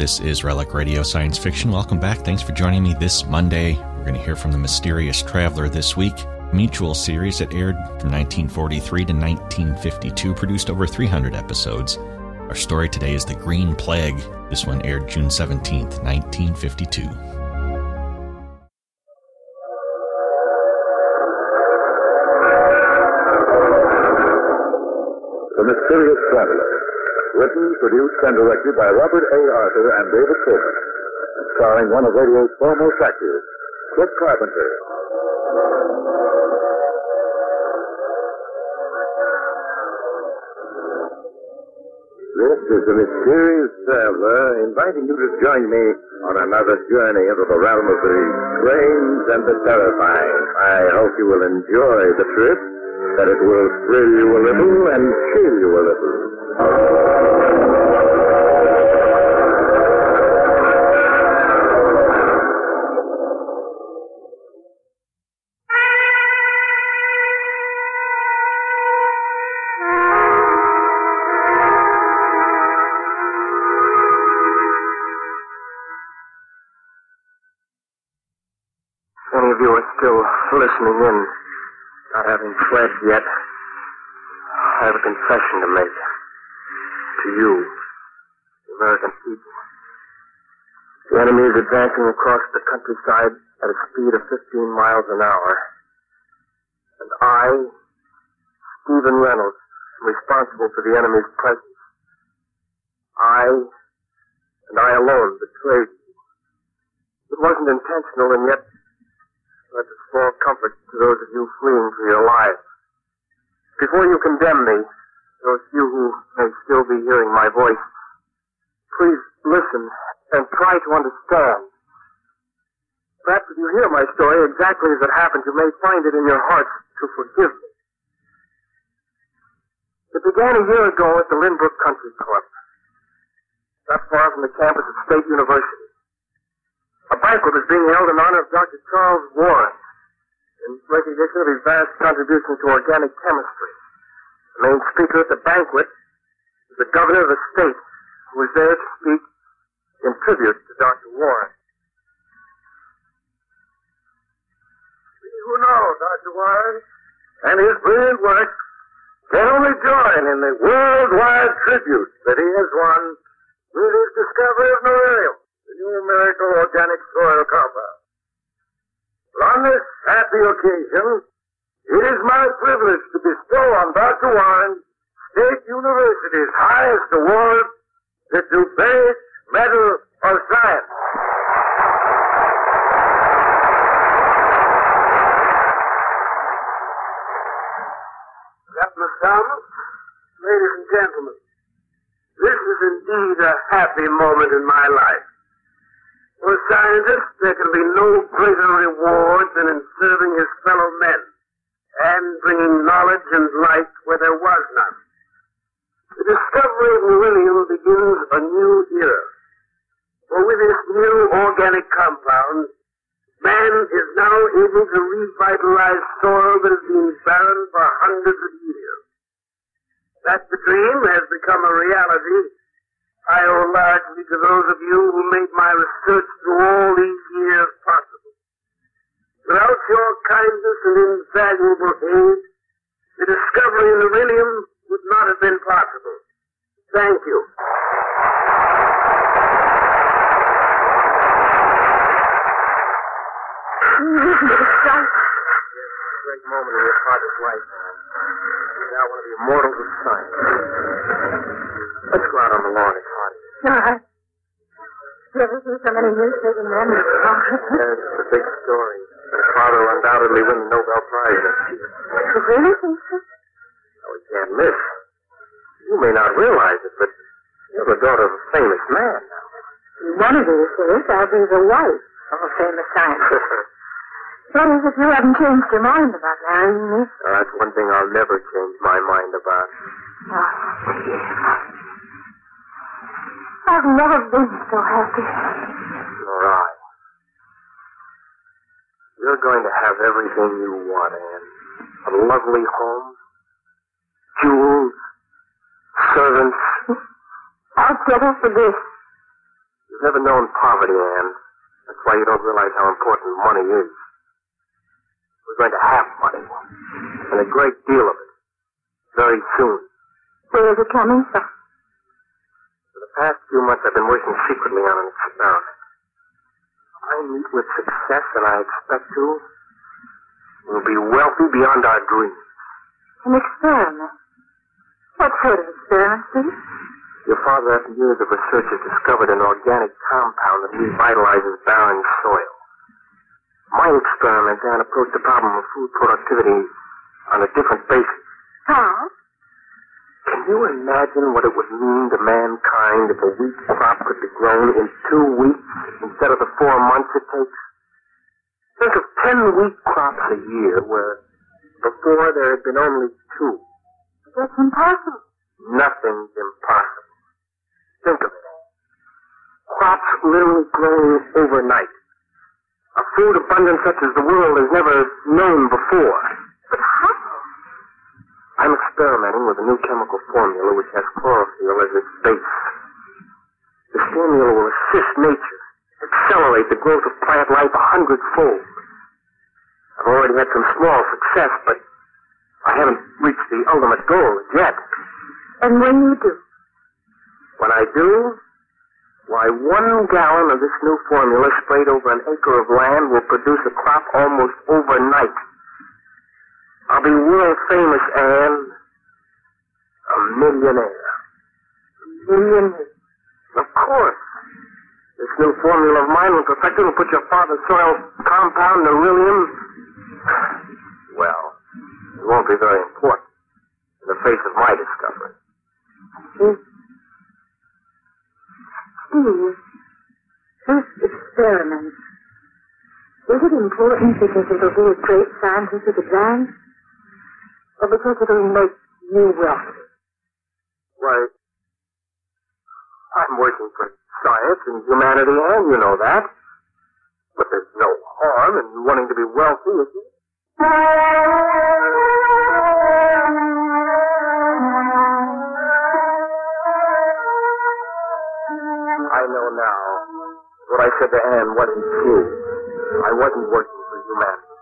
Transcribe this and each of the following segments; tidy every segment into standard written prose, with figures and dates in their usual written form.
This is Relic Radio Science Fiction. Welcome back. Thanks for joining me this Monday. We're going to hear from The Mysterious Traveler this week. Mutual series that aired from 1943 to 1952, produced over 300 episodes. Our story today is The Green Plague. This one aired June 17th, 1952. The Mysterious Traveler. Written, produced, and directed by Robert A. Arthur and David Coleman. And starring one of radio's foremost actors, Cliff Carpenter. This is the Mysterious Traveler, inviting you to join me on another journey into the realm of the strange and the terrifying. I hope you will enjoy the trip, that it will thrill you a little and chill you a little. Any of you are still listening in, not having fled yet, I have a confession to make. To you, the American people. The enemy is advancing across the countryside at a speed of 15 miles an hour. And I, Stephen Reynolds, am responsible for the enemy's presence. I alone betrayed you. It wasn't intentional, and yet that's a small comfort to those of you fleeing for your lives. Before you condemn me, those few who may still be hearing my voice, please listen and try to understand. Perhaps if you hear my story exactly as it happened, you may find it in your hearts to forgive me. It began a year ago at the Lynbrook Country Club, not far from the campus of State University. A banquet was being held in honor of Dr. Charles Warren, in recognition of his vast contribution to organic chemistry. The main speaker at the banquet was the governor of the state, who was there to speak in tribute to Dr. Warren. You know Dr. Warren and his brilliant work can only join in the worldwide tribute that he has won with his discovery of Norelium, the new miracle organic soil compound. On this happy occasion, it is my privilege to bestow on Dr. Warren State University's highest award, the DuPage Medal of Science. Captain Thomas, ladies and gentlemen, this is indeed a happy moment in my life. For a scientist, there can be no greater reward than in serving his fellow men and bringing knowledge and light where there was none. The discovery of Norelium begins a new era. For with this new organic compound, man is now able to revitalize soil that has been barren for hundreds of years. That the dream has become a reality, I owe largely to those of you who made my research through all these years possible. Without your kindness and invaluable aid, the discovery of Norelium would not have been possible. Thank you. A great moment in your father's life. You're now one of the immortals of science. Let's go out on the lawn. It's hot. No, I've never seen so many newspaper men. Yes, the big story. Your father will undoubtedly win the Nobel Prize next year. You really think so? No, we can't miss. You may not realize it, but you're the daughter of a famous man now. One of these days, I'll be the wife of a famous scientist. What is it you haven't changed your mind about marrying me? That's one thing I'll never change my mind about. Oh, I've never been so happy. Nor I. You're going to have everything you want, Anne. A lovely home, jewels, servants. I'll settle for this. You You've never known poverty, Anne. That's why you don't realize how important money is. We're going to have money. And a great deal of it. Very soon. Where is it coming from? For the past few months, I've been working secretly on an experiment. I meet with success, and I expect to. We'll be wealthy beyond our dreams. An experiment? What sort of experiment, Steve? Your father, after years of research, has discovered an organic compound that revitalizes barren soil. My experiment then approached the problem of food productivity on a different basis. How? Can you imagine what it would mean to mankind if a wheat crop could be grown in 2 weeks instead of the 4 months it takes? Think of 10 wheat crops a year where before there had been only 2. That's impossible. Nothing's impossible. Think of it. Crops literally grown overnight. A food abundance such as the world has never known before. But how? I'm experimenting with a new chemical formula which has chlorophyll as its base. This formula will assist nature, accelerate the growth of plant life 100-fold. I've already had some small success, but I haven't reached the ultimate goal yet. And when you do? When I do, why, 1 gallon of this new formula sprayed over an acre of land will produce a crop almost overnight. I'll be world famous, Anne. A millionaire. Millionaire? Of course. This new formula of mine, when perfected, will put your father's soil compound, beryllium. Well, it won't be very important in the face of my discovery. Steve, this experiment, is it important because it'll be a great scientific advance? Or because it'll make you wealthy? Why, I'm working for science and humanity, and you know that. But there's no harm in wanting to be wealthy, is there? I know now. What I said to Anne wasn't true. I wasn't working for humanity.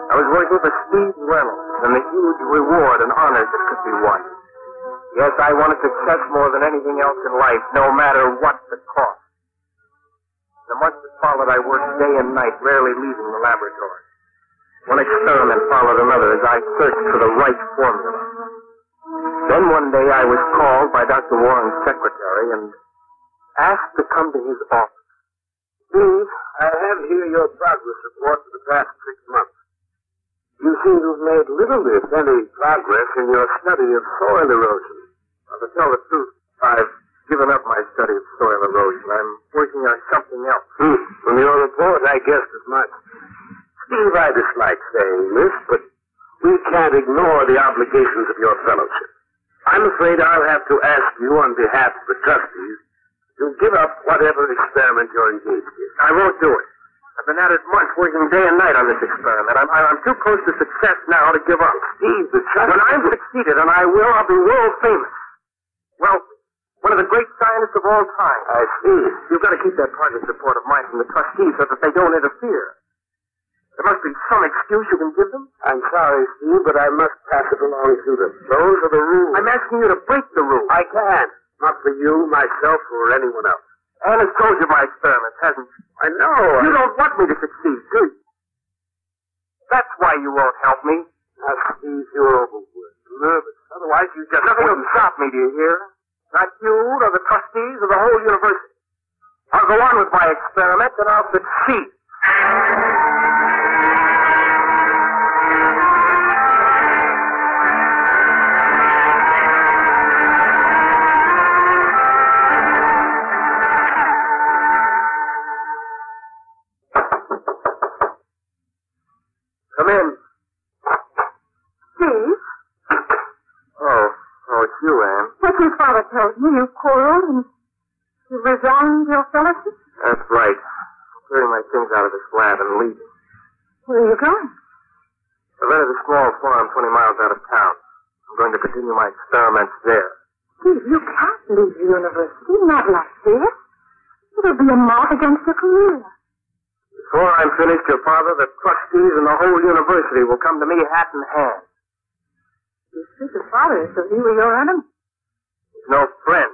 I was working for Steve Reynolds and the huge reward and honors that could be won. Yes, I wanted success more than anything else in life, no matter what the cost. The months that followed, I worked day and night, rarely leaving the laboratory. One experiment followed another as I searched for the right formula. Then one day I was called by Dr. Warren's secretary and asked to come to his office. Steve, I have here your progress report for the past 6 months. You seem to have made little, if any, progress in your study of soil erosion. Well, to tell the truth, I've given up my study of soil erosion. I'm working on something else. From your report, I guessed as much. Steve, I dislike saying this, but we can't ignore the obligations of your fellowship. I'm afraid I'll have to ask you on behalf of the trustees to give up whatever experiment you're engaged in. I won't do it. I've been at it months, working day and night on this experiment. I'm too close to success now to give up. Steve, the trustees... When I'm succeeded, and I will, I'll be world famous. Well, one of the great scientists of all time. I see. You've got to keep that progress report of mine from the trustees so that they don't interfere. There must be some excuse you can give them. I'm sorry, Steve, but I must pass it along to them. Those are the rules. I'm asking you to break the rules. I can't. Not for you, myself, or anyone else. Anne has told you my experiments, hasn't she? I know. You don't want me to succeed, do you? That's why you won't help me. Now, Steve, you're overworked. Nervous. Otherwise, you just... Nothing will stop me, do you hear? Not you, nor the trustees, or the whole university. I'll go on with my experiment, and I'll succeed. Come in. Steve? Oh, it's you, Anne. What your father told me, you quarreled and you resigned your fellowship? That's right. I'm clearing my things out of this lab and leaving. Where are you going? I rented a small farm 20 miles out of town. I'm going to continue my experiments there. Steve, you can't leave the university, not like this. It'll be a mark against your career. Before I'm finished, your father, the trustees, and the whole university will come to me hat in hand. You speak of father as though he were your enemy. He's no friend.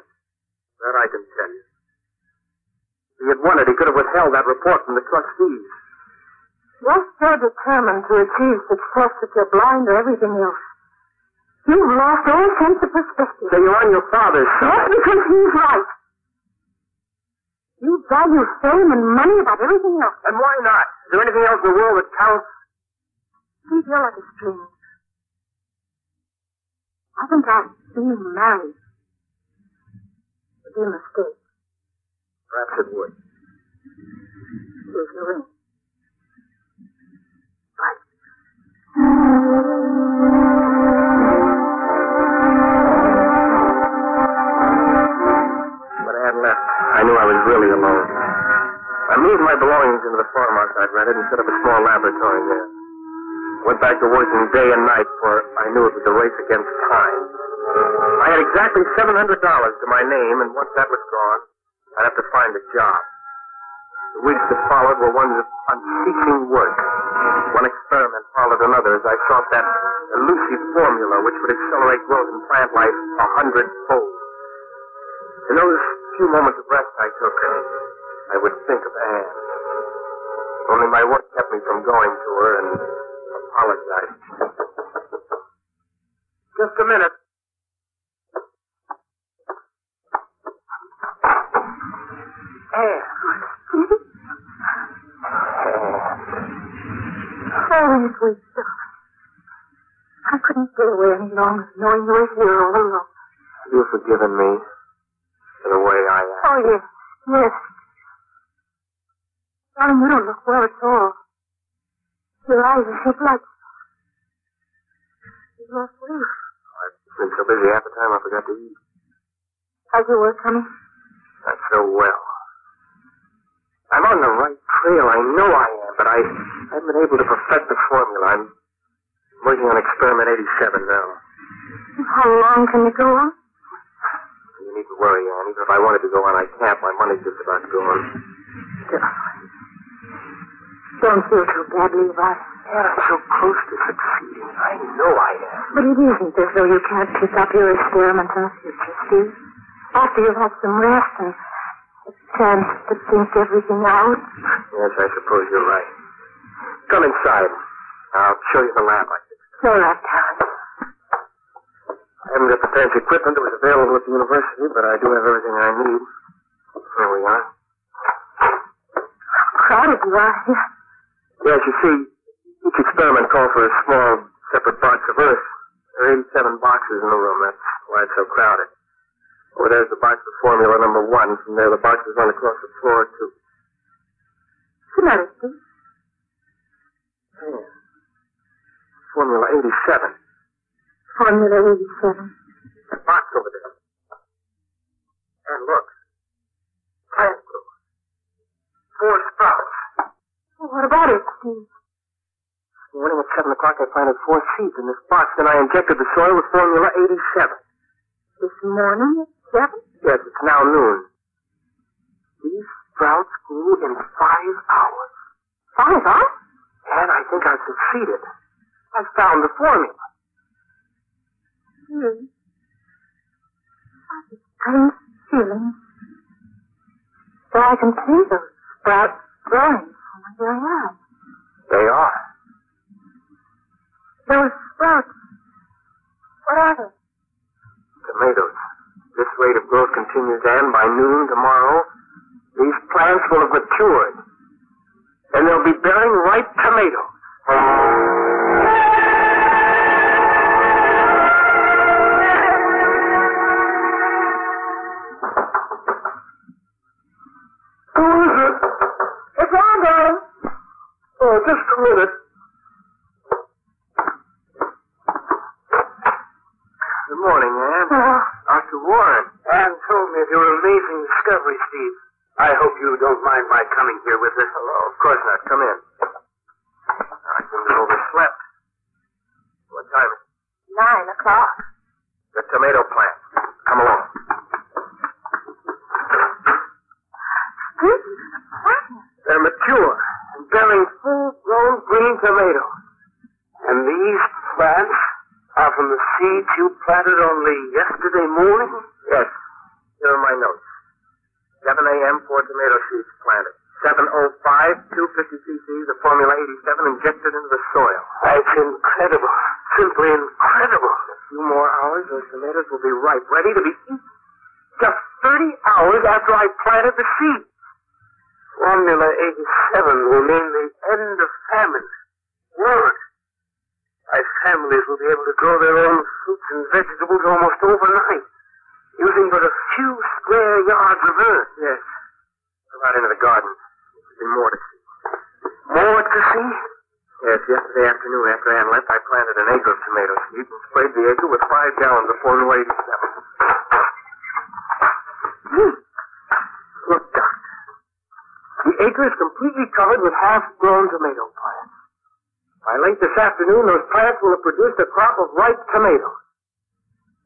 That I can tell you. If he had wanted, he could have withheld that report from the trustees. You're so determined to achieve success that you're blind to everything else. You've lost all sense of perspective. So you're on your father's Yes, side. because he's right. You value fame and money above everything else. And why not? Is there anything else in the world that counts? Please, you're like a stranger. I think our being married would be a mistake. Perhaps it would. Here's the ring. Right. When I had left, I knew I was really alone. I moved my belongings into the farmhouse I'd rented and set up a small laboratory there. Went back to working day and night, for I knew it was a race against time. I had exactly $700 to my name, and once that was gone, I'd have to find a job. The weeks that followed were ones of unceasing work. One experiment followed another as I sought that elusive formula which would accelerate growth in plant life 100-fold. In those few moments of rest I took, I would think of Anne. Only my work kept me from going to her and apologized. Just a minute. Anne. Oh, you sweet darling. I couldn't stay away any longer, knowing you were here all alone. You've forgiven me for the way I am. Oh, yes. Yes. Darling, you don't look well at all. Your eyes are so blood. You lost weight. I've been so busy half the time I forgot to eat. How's your work coming? Not so well. I'm on the right trail. I know I am, but I haven't been able to perfect the formula. I'm working on experiment 87 now. How long can you go on? You needn't worry, Anne. Even if I wanted to go on, I can't. My money's just about gone. Don't feel too badly, Levi. Anne, I'm so close to succeeding. I know I am. But it isn't as though you can't pick up your experiments in the future, Steve. After you've had some rest and a chance to think everything out. Yes, I suppose you're right. Come inside. I'll show you the lab I fixed. All right, darling. I haven't got the fancy equipment that was available at the university, but I do have everything I need. Here we are. How crowded you are here. Yes, you see, each experiment called for a small, separate box of Earth. There are 87 boxes in the room. That's why it's so crowded. Over there's the box of formula number 1. From there, the boxes run across the floor, too. Good night, Steve. Yeah. Formula 87. Formula 87. That box over there. And look. Plant growth. 4 sprouts. Well, what about it, Steve? This morning at 7 o'clock, I planted 4 seeds in this box. Then I injected the soil with formula 87. This morning at 7? Yes, it's now noon. These sprouts grew in 5 hours. 5 hours? And I think I've succeeded. I've found the formula. I've a strange feeling. So I can see those sprouts growing from under your eyes. They are. Those sprouts, what are they? Tomatoes. This rate of growth continues, and by noon tomorrow, these plants will have matured. And they'll be bearing ripe tomatoes. Who is it? It's on, darling. Oh, just a minute. Good morning, Anne. Dr. Warren. Anne told me of your amazing discovery, Steve. I hope you don't mind my coming here with us. Hello. Of course not. Come in. I think you overslept. What time is it? 9 o'clock. The tomato plant. Come along. These plants are from the seeds you planted only yesterday morning? Yes. Here are my notes. 7 a.m., 4 tomato seeds planted. 7:05, 250 cc's of Formula 87 injected into the soil. That's incredible. Simply incredible. In a few more hours, those tomatoes will be ripe, ready to be eaten. Just 30 hours after I planted the seeds. Formula 87 will mean the end of famine. Word. My families will be able to grow their own fruits and vegetables almost overnight, using but a few square yards of earth. Yes. Go out into the garden. There'll be more to see. More to see? Yes, yesterday afternoon after Ann left, I planted an acre of tomato seeds and sprayed the acre with 5 gallons of Formula 87. Look, Doctor. The acre is completely covered with half-grown tomato plants. By late this afternoon, those plants will have produced a crop of ripe tomatoes.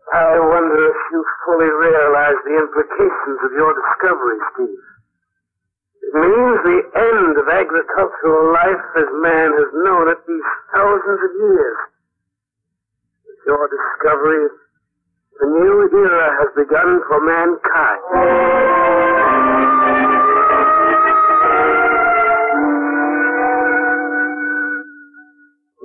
I wonder if you fully realize the implications of your discovery, Steve. It means the end of agricultural life as man has known it these thousands of years. With your discovery, a new era has begun for mankind.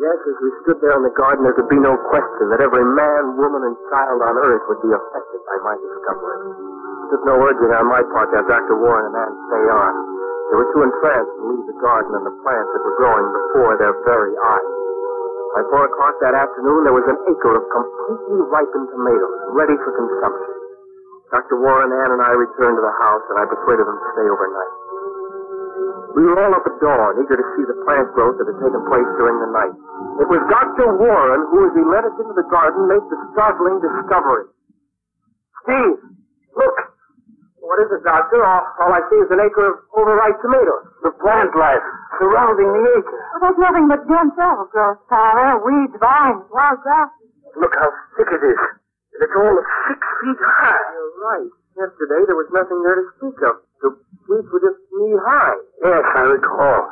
Yes, as we stood there in the garden, there could be no question that every man, woman, and child on Earth would be affected by my discovery. It took no urging on my part to have Dr. Warren and Ann stay on. They were too entranced to leave the garden and the plants that were growing before their very eyes. By 4 o'clock that afternoon, there was an acre of completely ripened tomatoes, ready for consumption. Dr. Warren, Ann, and I returned to the house, and I persuaded them to stay overnight. We were all up at dawn, eager to see the plant growth that had taken place during the night. It was Dr. Warren who, as he led us into the garden, made the startling discovery. Steve, look. What is it, Doctor? All I see is an acre of overripe tomatoes. The plant life surrounding the acre. Well, there's nothing but dense overgrowth, Tyler. Weeds, vines, wild grass. Look how thick it is. And it's all of 6 feet high. You're right. Yesterday, there was nothing there to speak of. The weeds were just knee-high. Yes, I recall.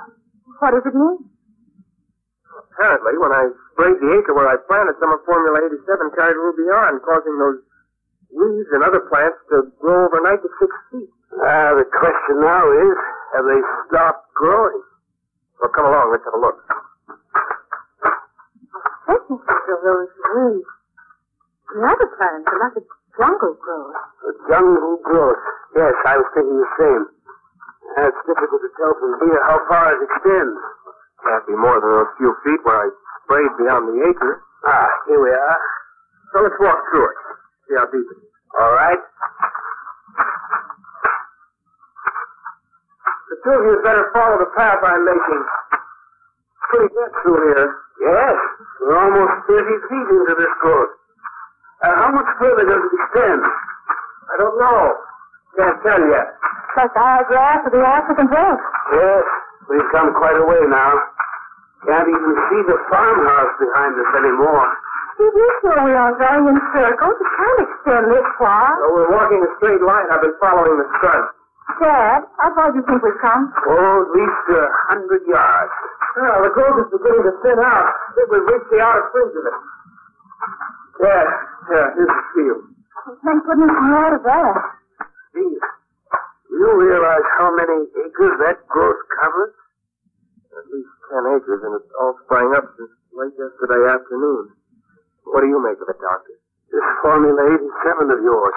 What does it mean? Apparently, when I sprayed the acre where I planted, some of Formula 87 carried a little beyond, causing those weeds and other plants to grow overnight to 6 feet. The question now is, have they stopped growing? Well, come along, let's have a look. Thicknesses of those weeds. The other plants are like a jungle growth. A jungle growth. Yes, I was thinking the same. It's difficult to tell from here how far it extends. Can't be more than those few feet where I sprayed beyond the acre. Here we are. So let's walk through it. See how deep it is. All right. The two of you had better follow the path I'm making. It's pretty dense through here. Yes, we're almost 30 feet into this growth. How much further does it extend? I don't know. Can't tell yet. Like the high grass of the African hills. Yes, we've come quite a way now. Can't even see the farmhouse behind us anymore. Steve, you sure we aren't going in circles? It can't extend this far. So we're walking a straight line. I've been following the sun. Dad, how far do you think we've come? Oh, at least 100 yards. Well, the growth is beginning to thin out. I think we've reached the outer fringe of it. Yeah, here's the field. Thank goodness we're out of there. Steve, do you realize how many acres that growth covers? At least 10 acres, and it's all sprang up since late yesterday afternoon. What do you make of it, Doctor? This Formula 87 of yours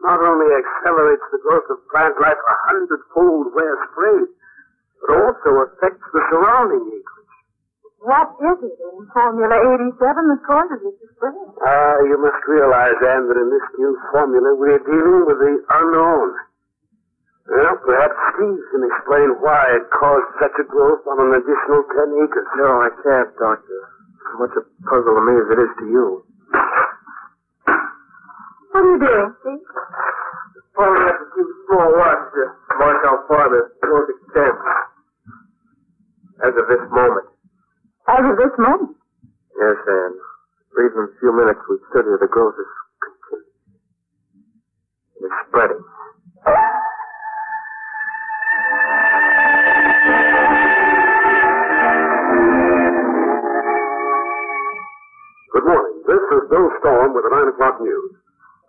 not only accelerates the growth of plant life 100-fold where sprayed, but also affects the surrounding acreage. What is it in Formula 87 that causes it to spread? You must realize, Anne, that in this new formula we're dealing with the unknown. Well, perhaps Steve can explain why it caused such a growth on an additional 10 acres. No, I can't, Doctor. As much a puzzle to me as it is to you. What are you doing, Steve? Following up a few small rods to mark how far the growth extends. As of this moment. As of this moment? Yes, Anne. For even a few minutes we stood here, the growth is continuing. It's spreading. is Bill Storm with the 9 o'clock news.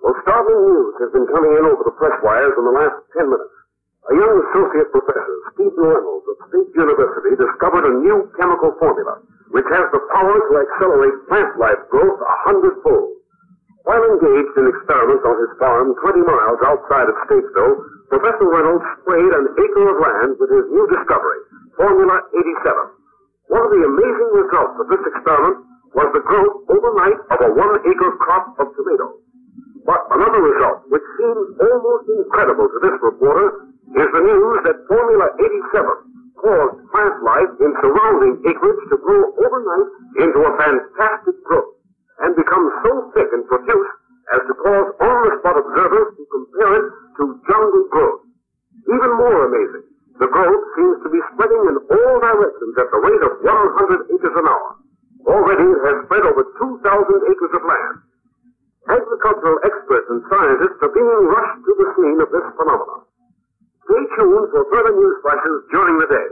Well, startling news has been coming in over the press wires in the last 10 minutes. A young associate professor, Stephen Reynolds of State University, discovered a new chemical formula which has the power to accelerate plant life growth 100-fold. While engaged in experiments on his farm 20 miles outside of Statesville, Professor Reynolds sprayed an acre of land with his new discovery, Formula 87. One of the amazing results of this experiment was the growth overnight of a 1-acre crop of tomatoes. But another result, which seems almost incredible to this reporter, is the news that Formula 87 caused plant life in surrounding acreage to grow overnight into a fantastic growth and become so thick and profuse as to cause on-the-spot observers to compare it to jungle growth. Even more amazing, the growth seems to be spreading in all directions at the rate of 100 acres an hour. Already it has spread over 2,000 acres of land. Agricultural experts and scientists are being rushed to the scene of this phenomenon. Stay tuned for further news flashes during the day.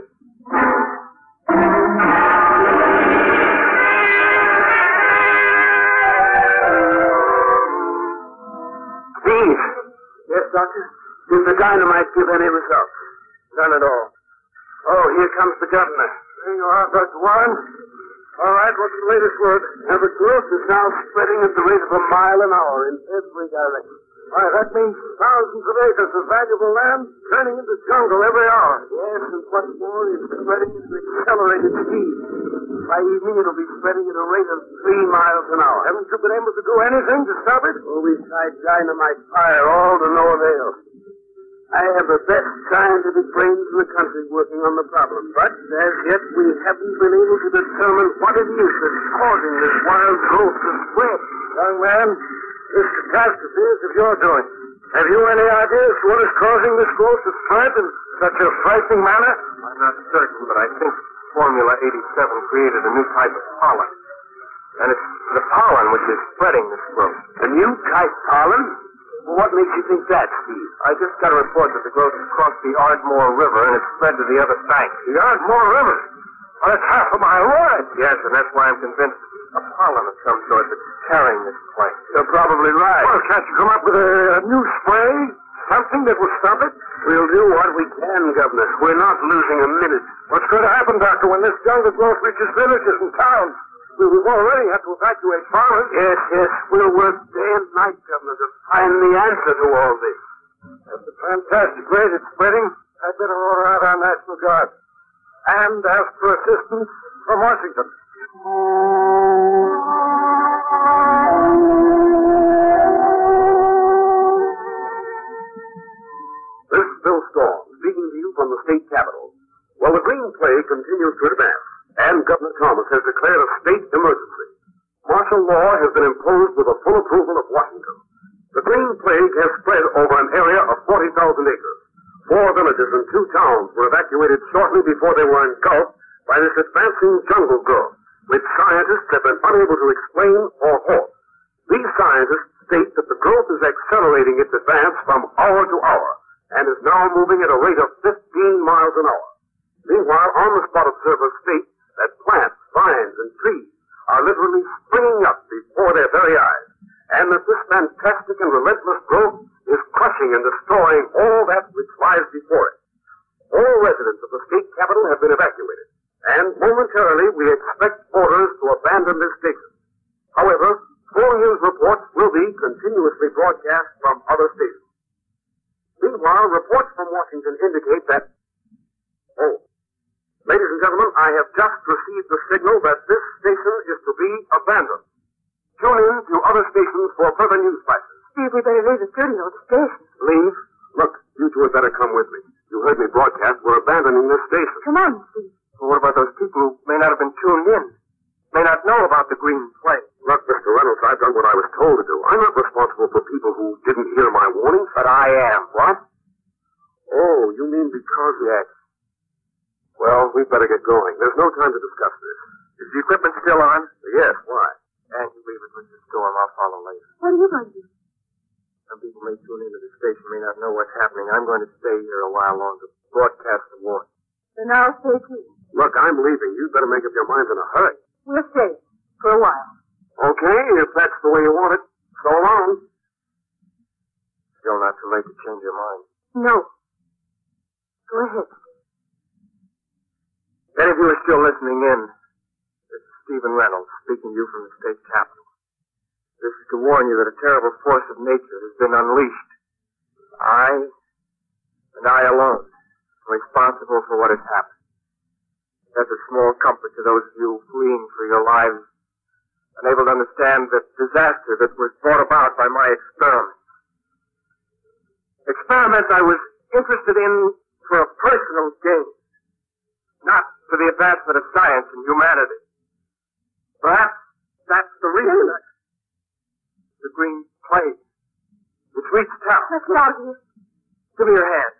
Steve! Yes, Doctor? Did the dynamite give any results? None at all. Oh, here comes the governor. There you are, Dr. Warren. All right, what's the latest word? Now, the growth is now spreading at the rate of 1 mile an hour in every direction. Why, that means thousands of acres of valuable land turning into jungle every hour. Yes, and what's more, it's spreading at accelerated speed. By evening, it'll be spreading at a rate of 3 miles an hour. Haven't you been able to do anything to stop it? Oh, we've tried dynamite fire, all to no avail. I have the best scientific brains in the country working on the problem, but as yet we haven't been able to determine what it is that's causing this wild growth to spread. Young man, this catastrophe is of your doing. Have you any idea as to what is causing this growth to spread in such a frightening manner? I'm not certain, but I think Formula 87 created a new type of pollen. And it's the pollen which is spreading this growth. A new type pollen? Well, what makes you think that, Steve? I just got a report that the growth has crossed the Ardmore River and it's spread to the other bank. The Ardmore River? Well, that's half a mile wide. Yes, and that's why I'm convinced a pollen of some sort that's carrying this plant. You're probably right. Well, can't you come up with a new spray? Something that will stop it? We'll do what we can, Governor. We're not losing a minute. What's going to happen, Doctor, when this jungle growth reaches villages and towns? We've already had to evacuate farmers. Yes. We'll work day and night, Governor, to find the answer to all this. At the fantastic rate it's spreading, I'd better order out our National Guard. And ask for assistance from Washington. This is Bill Storm, speaking to you from the state capitol. Well, the green plague continues to advance, and Governor Thomas has declared a state emergency. Martial law has been imposed with the full approval of Washington. The green plague has spread over an area of 40,000 acres. 4 villages and 2 towns were evacuated shortly before they were engulfed by this advancing jungle growth, which scientists have been unable to explain or halt. These scientists state that the growth is accelerating its advance from hour to hour and is now moving at a rate of 15 miles an hour. Meanwhile, on-the-spot observers state that plants, vines, and trees are literally springing up before their very eyes, and that this fantastic and relentless growth is crushing and destroying all that which lies before it. All residents of the state capital have been evacuated, and momentarily we expect orders to abandon this station. However, full news reports will be continuously broadcast from other stations. Meanwhile, reports from Washington indicate that... Ladies and gentlemen, I have just received the signal that this station is to be abandoned. Tune in to other stations for further news flashes. Steve, we better leave the studio, the station. Leave? Look, you two had better come with me. You heard me broadcast. We're abandoning this station. Come on, Steve. Well, what about those people who may not have been tuned in? May not know about the green plague? Look, Mr. Reynolds, I've done what I was told to do. I'm not responsible for people who didn't hear my warnings. But I am. What? Oh, you mean because... Yes. Well, we'd better get going. There's no time to discuss this. Is the equipment still on? Yes, why? And you leave it with the storm. I'll follow later. What are you going to do? Some people may tune into the station, may not know what's happening. I'm going to stay here a while longer, broadcast the warning. Then I'll stay too. Look, I'm leaving. You'd better make up your minds in a hurry. We'll stay for a while. Okay, if that's the way you want it. So long. Still not too late to change your mind. No. Go ahead. If any of you are still listening in, this is Stephen Reynolds speaking to you from the state capitol. This is to warn you that a terrible force of nature has been unleashed. I, and I alone, am responsible for what has happened. That's a small comfort to those of you fleeing for your lives, unable to understand the disaster that was brought about by my experiments. Experiments I was interested in for a personal gain, not for the advancement of science and humanity. Perhaps that's the reason. The green plague. It's reached town. Let's get out of here. Give me your hand.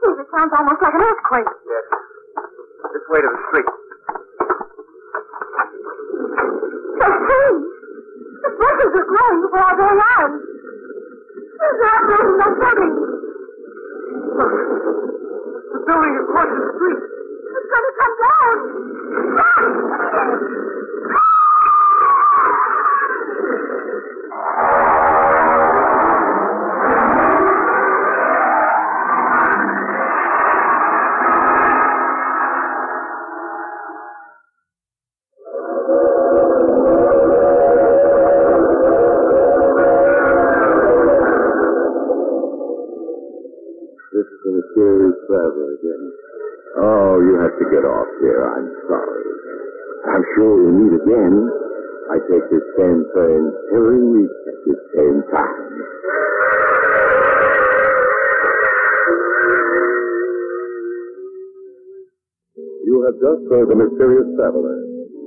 Steve, it sounds almost like an earthquake. Yes. This way to the street. The trees! The bushes are growing before our very eyes. There's absolutely no building. Look, the building across the street. It's going to come down. This is the mysterious traveler again. Oh, you have to get off here. I'm sorry. I'm sure we'll meet again. I take this same train every week at this same time. You have just heard The Mysterious Traveler.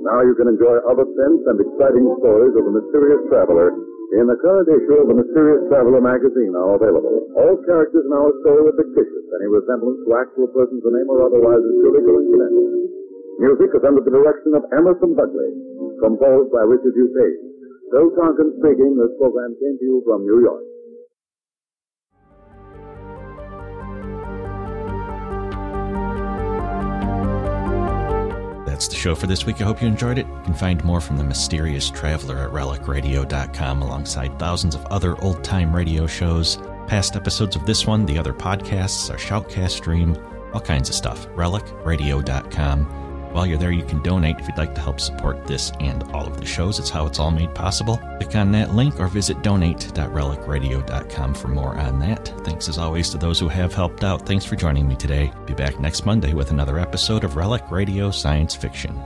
Now you can enjoy other tense and exciting stories of The Mysterious Traveler in the current issue of The Mysterious Traveler magazine, now available. All characters in our story are fictitious. Any resemblance to actual persons or name or otherwise is purely coincidental. Music is under the direction of Emerson Buckley, composed by Richard U. Page. Bill Tonkin speaking. This program came to you from New York. That's the show for this week. I hope you enjoyed it. You can find more from The Mysterious Traveler at relicradio.com alongside thousands of other old-time radio shows, past episodes of this one, the other podcasts, our Shoutcast stream, all kinds of stuff. relicradio.com. While you're there, you can donate if you'd like to help support this and all of the shows. It's how it's all made possible. Click on that link or visit donate.relicradio.com for more on that. Thanks as always to those who have helped out. Thanks for joining me today. Be back next Monday with another episode of Relic Radio Science Fiction.